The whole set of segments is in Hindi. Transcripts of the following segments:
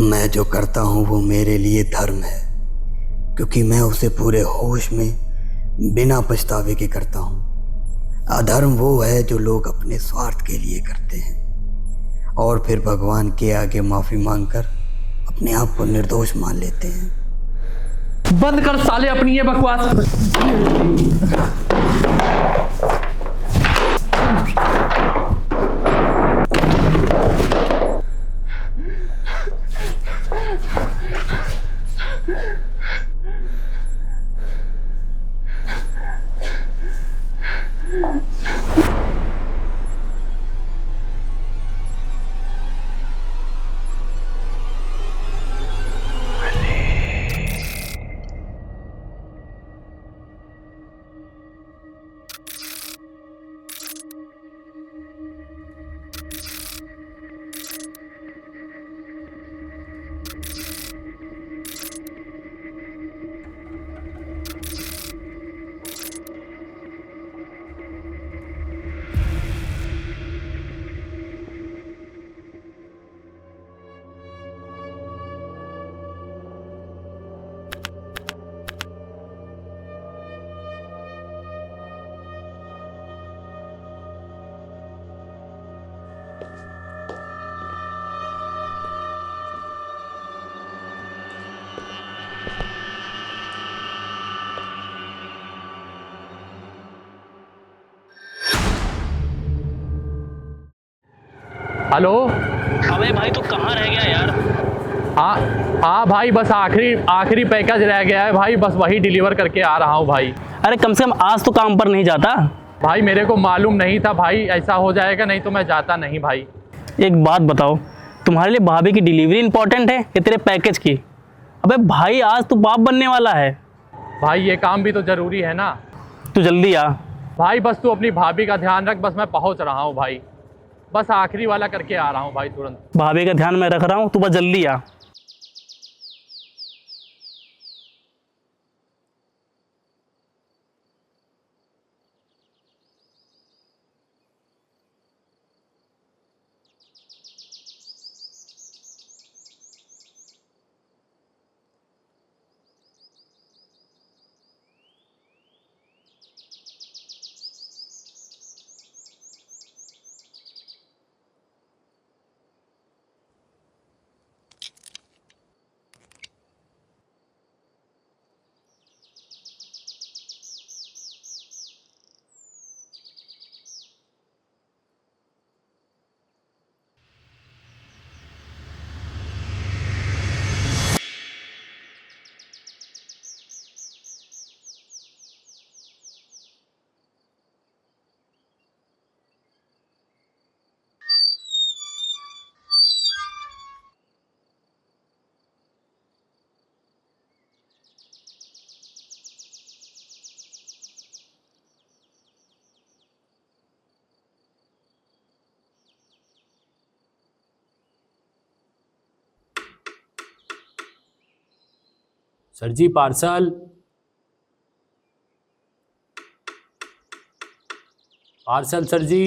मैं जो करता हूँ वो मेरे लिए धर्म है, क्योंकि मैं उसे पूरे होश में बिना पछतावे के करता हूँ। अधर्म वो है जो लोग अपने स्वार्थ के लिए करते हैं और फिर भगवान के आगे माफ़ी मांगकर अपने आप को निर्दोष मान लेते हैं। बंद कर साले अपनी ये बकवास। हेलो। अबे भाई तू कहाँ रह गया यार? हाँ हाँ भाई, बस आखिरी आखिरी पैकेज रह गया है भाई, बस वही डिलीवर करके आ रहा हूँ भाई। अरे कम से कम आज तो काम पर नहीं जाता? भाई मेरे को मालूम नहीं था भाई ऐसा हो जाएगा, नहीं तो मैं जाता नहीं भाई। एक बात बताओ, तुम्हारे लिए भाभी की डिलीवरी इंपॉर्टेंट है या तेरे पैकेज की? अबे भाई आज तू बाप बनने वाला है। भाई ये काम भी तो ज़रूरी है ना। तू जल्दी आ। भाई बस तू अपनी भाभी का ध्यान रख, बस मैं पहुँच रहा हूँ भाई, बस आखिरी वाला करके आ रहा हूँ भाई तुरंत। भाभी का ध्यान मैं रख रहा हूँ, तू बस जल्दी आ। सर जी पार्सल। पार्सल सर जी।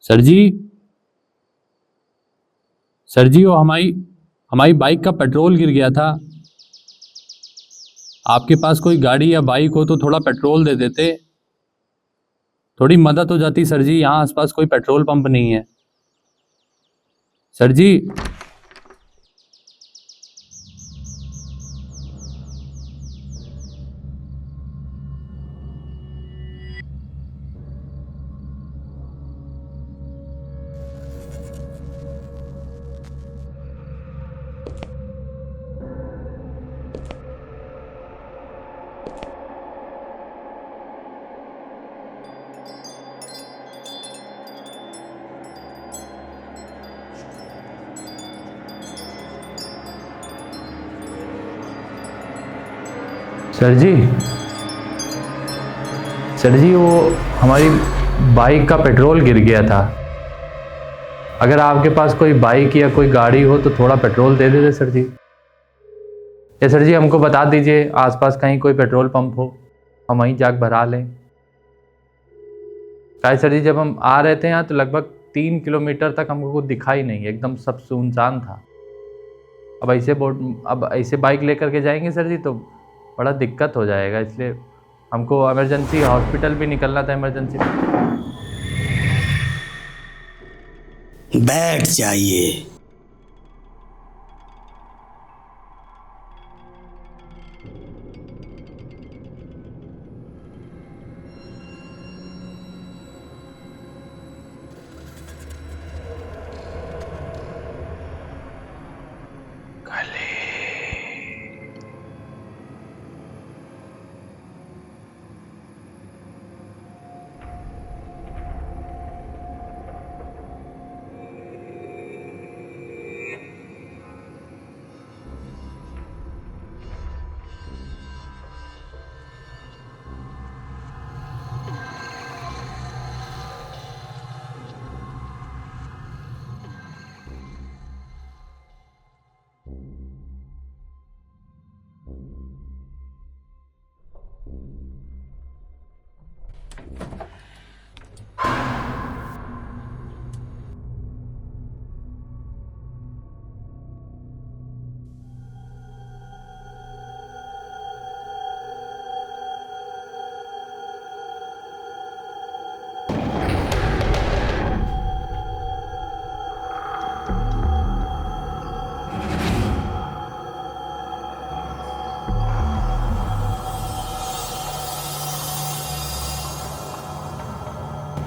सर जी, सर जी, वो हमारी हमारी बाइक का पेट्रोल गिर गया था। आपके पास कोई गाड़ी या बाइक हो तो थोड़ा पेट्रोल दे देते, थोड़ी मदद हो जाती सर जी। यहाँ आसपास कोई पेट्रोल पंप नहीं है सर जी। सर जी, सर जी, वो हमारी बाइक का पेट्रोल गिर गया था। अगर आपके पास कोई बाइक या कोई गाड़ी हो तो थोड़ा पेट्रोल दे देते सर जी। या सर जी हमको बता दीजिए आसपास कहीं कोई पेट्रोल पंप हो, हम वहीं जाकर भरा लें। क्या सर जी, जब हम आ रहे थे यहाँ तो लगभग 3 किलोमीटर तक हमको कुछ दिखा ही नहीं, एकदम सब सुनसान था। अब ऐसे बाइक लेकर के जाएंगे सर जी तो बड़ा दिक्कत हो जाएगा, इसलिए हमको इमरजेंसी हॉस्पिटल भी निकलना था इमरजेंसी। बैठ जाइए।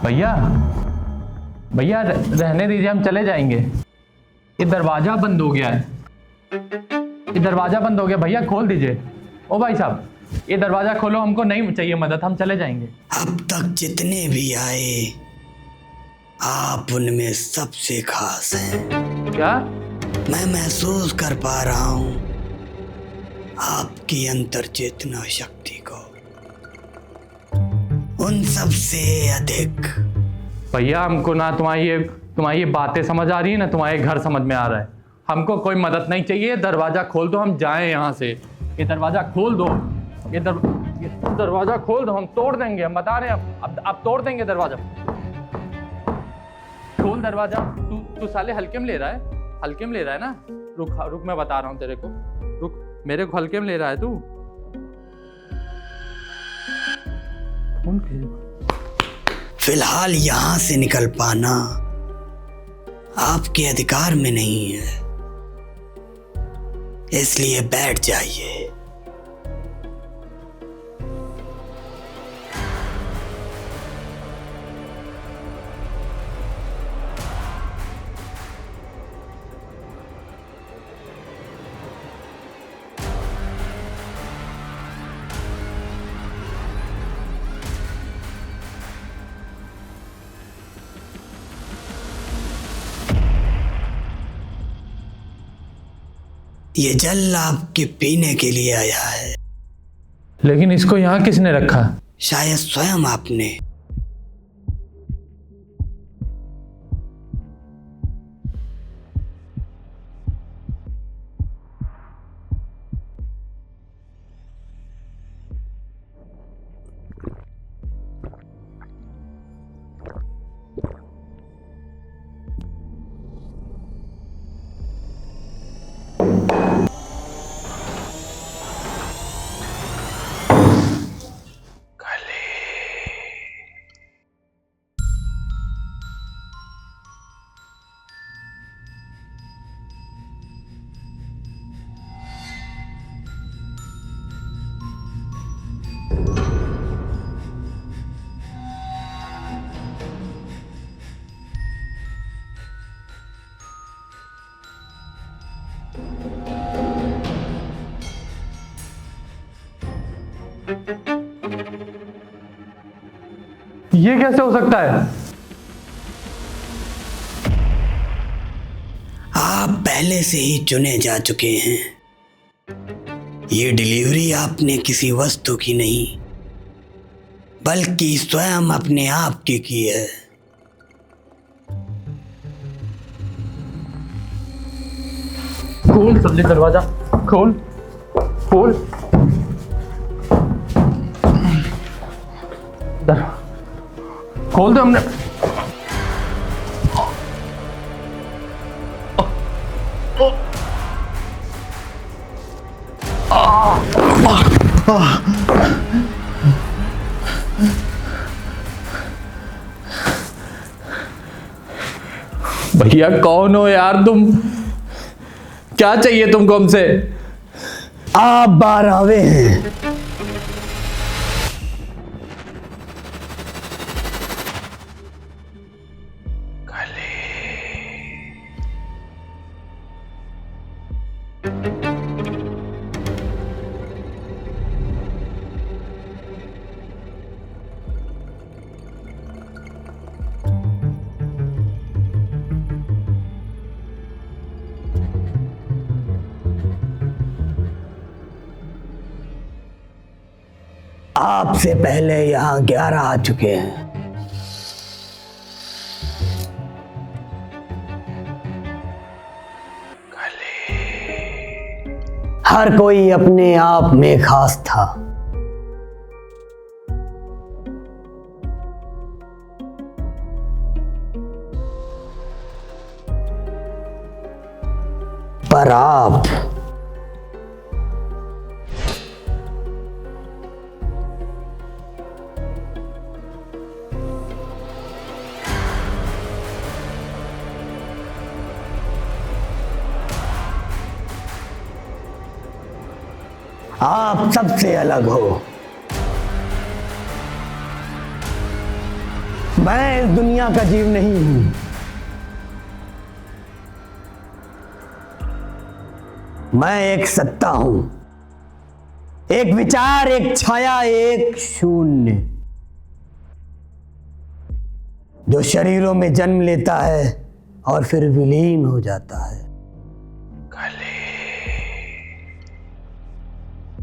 भैया, भैया रहने दीजिए, हम चले जाएंगे। ये दरवाजा बंद हो गया है, ये दरवाजा बंद हो गया। भैया खोल दीजिए। ओ भाई साहब, ये दरवाजा खोलो, हमको नहीं चाहिए मदद, हम चले जाएंगे। अब तक जितने भी आए आप उनमें सबसे खास हैं। क्या? मैं महसूस कर पा रहा हूं आपकी अंतर चेतना शक्ति को, उन सबसे अधिक। भैया हमको ना तुम्हारी ये बातें समझ आ रही है ना तुम्हारे घर समझ में आ रहा है। हमको कोई मदद नहीं चाहिए, दरवाजा खोल दो, हम जाएं यहाँ से। ये दरवाजा खोल दो, ये दरवाजा खोल दो, हम तोड़ देंगे, हम बता रहे हैं। अब तोड़ देंगे दरवाजा। खोल दरवाजा। तू साले हल्के में ले रहा है, हल्के में ले रहा है ना। रुक मैं बता रहा हूँ तेरे को, रुक, मेरे को हल्के में ले रहा है तू। फिलहाल यहां से निकल पाना आपके अधिकार में नहीं है, इसलिए बैठ जाइए। ये जल आपके पीने के लिए आया है। लेकिन इसको यहाँ किसने रखा? शायद स्वयं आपने। ये कैसे हो सकता है? आप पहले से ही चुने जा चुके हैं। ये डिलीवरी आपने किसी वस्तु की नहीं, बल्कि स्वयं अपने आप की है। खोल जल्दी दरवाजा, खोल खोल। खोल दो। हमने भैया कौन हो यार तुम? क्या चाहिए तुमको हमसे? आप 12वें हैं। आपसे पहले यहाँ 11 आ चुके हैं। हर कोई अपने आप में खास था। पर आप सबसे अलग हो। मैं इस दुनिया का जीव नहीं हूं। मैं एक सत्ता हूं, एक विचार, एक छाया, एक शून्य जो शरीरों में जन्म लेता है और फिर विलीन हो जाता है।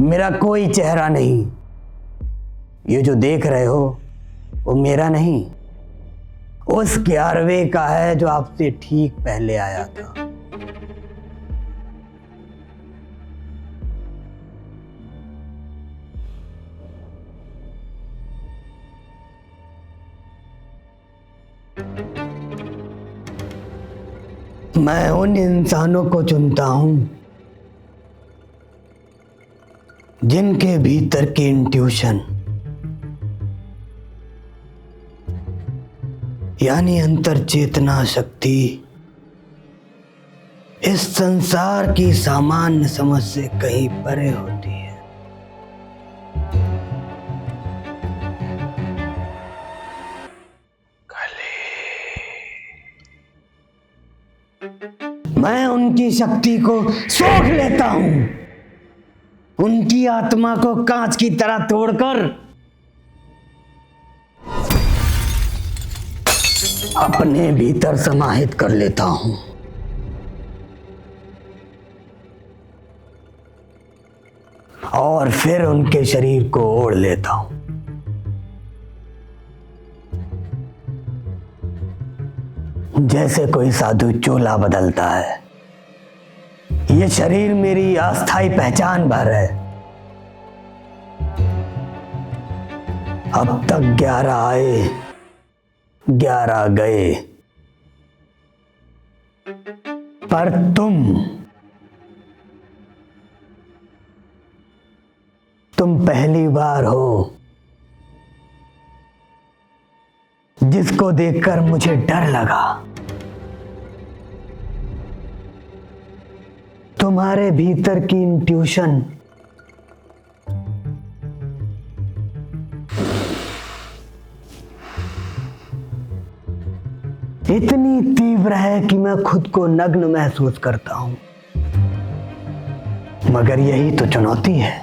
मेरा कोई चेहरा नहीं। ये जो देख रहे हो वो मेरा नहीं, उस 11वें का है जो आपसे ठीक पहले आया था। मैं उन इंसानों को चुनता हूं जिनके भीतर की इंट्यूशन यानी अंतर चेतना शक्ति इस संसार की सामान्य समझ से कहीं परे होती है। मैं उनकी शक्ति को सोख लेता हूं, उनकी आत्मा को कांच की तरह तोड़कर अपने भीतर समाहित कर लेता हूं। और फिर उनके शरीर को ओढ़ लेता हूं। जैसे कोई साधु चोला बदलता है, ये शरीर मेरी अस्थाई पहचान भर है। अब तक 11 आए, 11 गए, पर तुम पहली बार हो जिसको देखकर मुझे डर लगा। तुम्हारे भीतर की इंट्यूशन इतनी तीव्र है कि मैं खुद को नग्न महसूस करता हूं। मगर यही तो चुनौती है।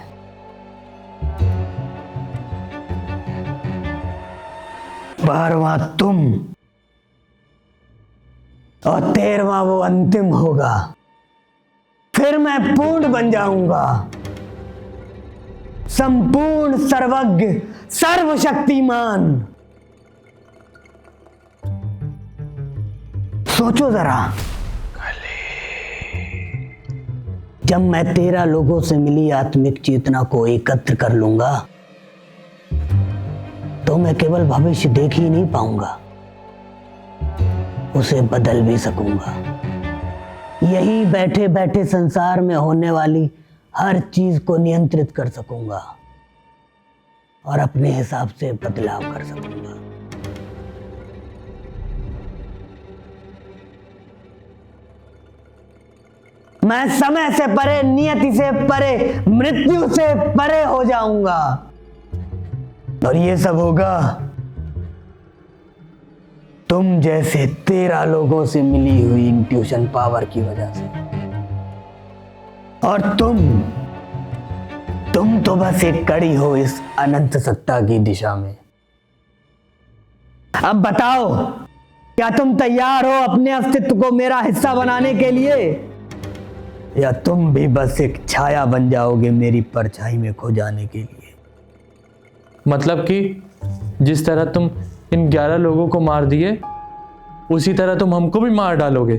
12वां तुम और 13वां वो अंतिम होगा। फिर मैं पूर्ण बन जाऊंगा, संपूर्ण, सर्वज्ञ, सर्वशक्तिमान। सोचो जरा, जब मैं 13 लोगों से मिली आत्मिक चेतना को एकत्र कर लूंगा तो मैं केवल भविष्य देख ही नहीं पाऊंगा, उसे बदल भी सकूंगा। यही बैठे बैठे संसार में होने वाली हर चीज को नियंत्रित कर सकूंगा और अपने हिसाब से बदलाव कर सकूंगा। मैं समय से परे, नियति से परे, मृत्यु से परे हो जाऊंगा। और ये सब होगा तुम जैसे 13 लोगों से मिली हुई इंट्यूशन पावर की वजह से। और तुम तो बस एक कड़ी हो इस अनंत सत्ता की दिशा में। अब बताओ, क्या तुम तैयार हो अपने अस्तित्व को मेरा हिस्सा बनाने के लिए, या तुम भी बस एक छाया बन जाओगे मेरी परछाई में खो जाने के लिए? मतलब कि जिस तरह तुम इन 11 लोगों को मार दिए, उसी तरह तुम हमको भी मार डालोगे।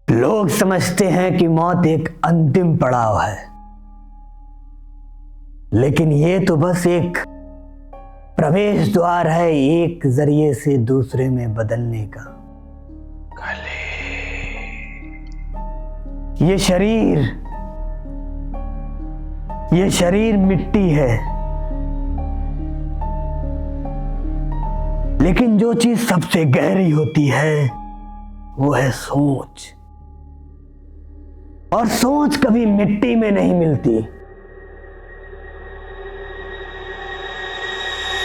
लोग समझते हैं कि मौत एक अंतिम पड़ाव है, लेकिन ये तो बस एक प्रवेश द्वार है, एक जरिए से दूसरे में बदलने का। ये शरीर मिट्टी है, लेकिन जो चीज सबसे गहरी होती है वो है सोच। और सोच कभी मिट्टी में नहीं मिलती।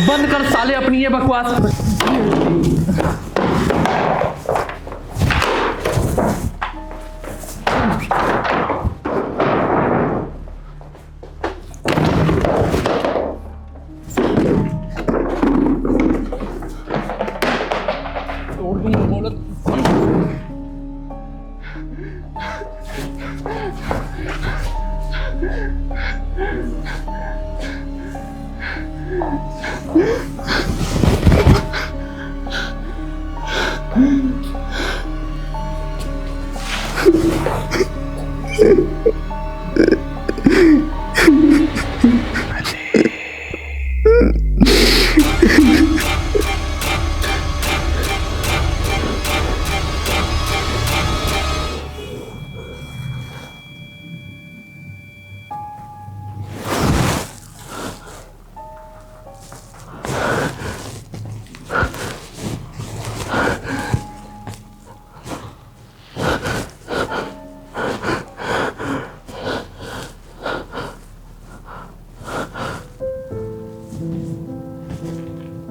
बंद कर साले अपनी ये बकवास।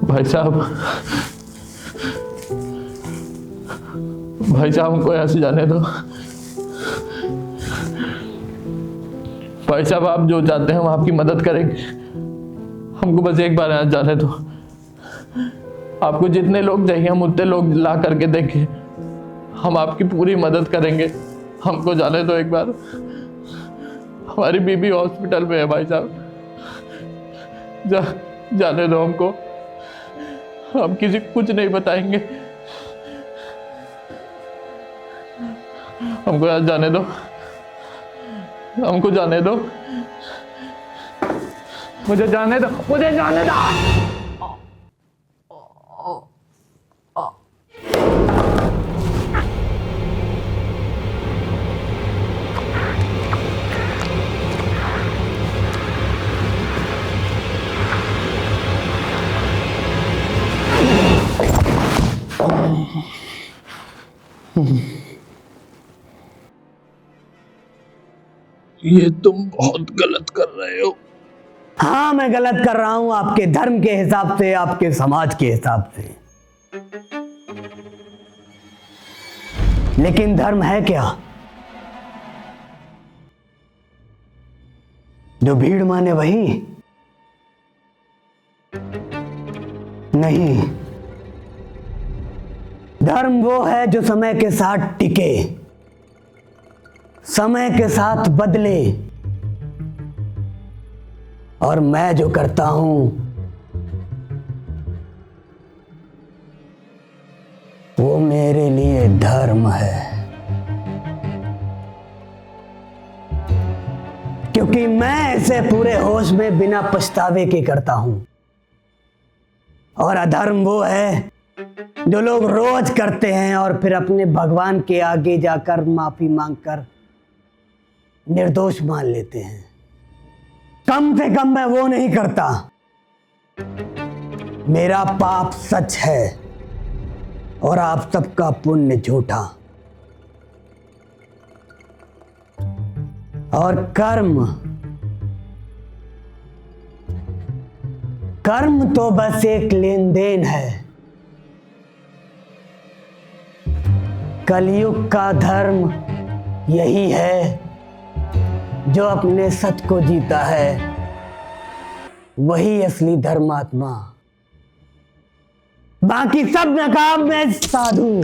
भाई साहब हमको यहाँ से जाने दो। भाई साहब आप जो चाहते हैं हम आपकी मदद करेंगे, हमको बस एक बार यहाँ जाने दो। आपको जितने लोग चाहिए हम उतने लोग ला करके देंगे, हम आपकी पूरी मदद करेंगे। हमको जाने दो एक बार, हमारी बीबी हॉस्पिटल में है भाई साहब। जाने दो हमको, हम किसी को कुछ नहीं बताएंगे। हमको आज जाने दो, हमको जाने दो, मुझे जाने दो, मुझे जाने दो। ये तुम बहुत गलत कर रहे हो। हाँ, मैं गलत कर रहा हूं आपके धर्म के हिसाब से, आपके समाज के हिसाब से। लेकिन धर्म है क्या? जो भीड़ माने वही? नहीं, धर्म वो है जो समय के साथ टिके, समय के साथ बदले। और मैं जो करता हूं वो मेरे लिए धर्म है, क्योंकि मैं इसे पूरे होश में बिना पछतावे के करता हूं। और अधर्म वो है जो लोग रोज करते हैं और फिर अपने भगवान के आगे जाकर माफी मांगकर निर्दोष मान लेते हैं। कम से कम मैं वो नहीं करता। मेरा पाप सच है और आप सबका पुण्य झूठा। और कर्म तो बस एक लेन देन है। कलयुग का धर्म यही है, जो अपने सच को जीता है वही असली धर्मात्मा। बाकी सब नकाब में साधु।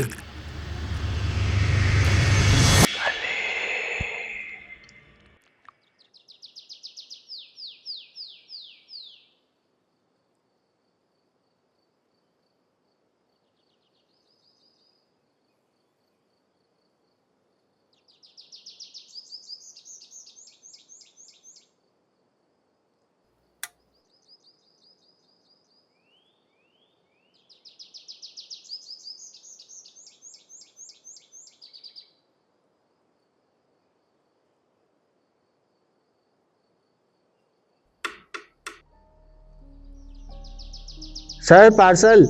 Sir parcel.